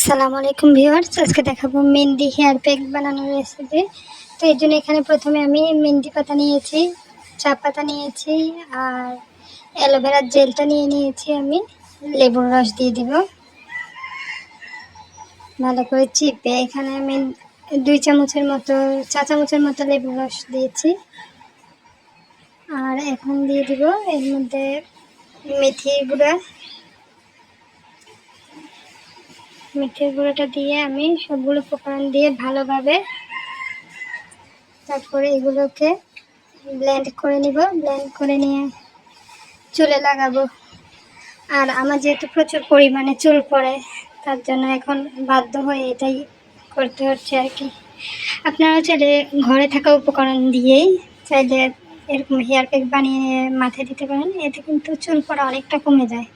আসসালামু আলাইকুম ভিউয়ার্স, আজকে দেখাবো মেহেন্দি হেয়ার প্যাক বানানোর রেসিপি। তো এর জন্য এখানে প্রথমে আমি মেহেন্দি পাতা নিয়েছি, চা পাতা নিয়েছি আর অ্যালোভেরার জেলটা নিয়েছি। আমি লেবুর রস দিয়ে দিব ভালো করে চিপে। এখানে আমি 2 চামচের মতো, চা চামচের মতো লেবুর রস দিয়েছি। আর এখন দিয়ে দিব এর মধ্যে মেথি গুঁড়োটা দিয়ে আমি সবগুলো উপকরণ দিয়ে ভালোভাবে তারপরে এগুলোকে ব্লেন্ড করে নিব। ব্লেন্ড করে নিয়ে চুলে লাগাবো। আর আমার যেহেতু প্রচুর পরিমাণে চুল পড়ে, তার জন্য এখন বাধ্য হয়ে এটাই করতে হচ্ছে আর কি। আপনারা চাইলে ঘরে থাকা উপকরণ দিয়েই চাইলে এরকম হেয়ার প্যাক বানিয়ে মাথায় দিতে পারেন। এতে কিন্তু চুল পড়া অনেকটা কমে যায়।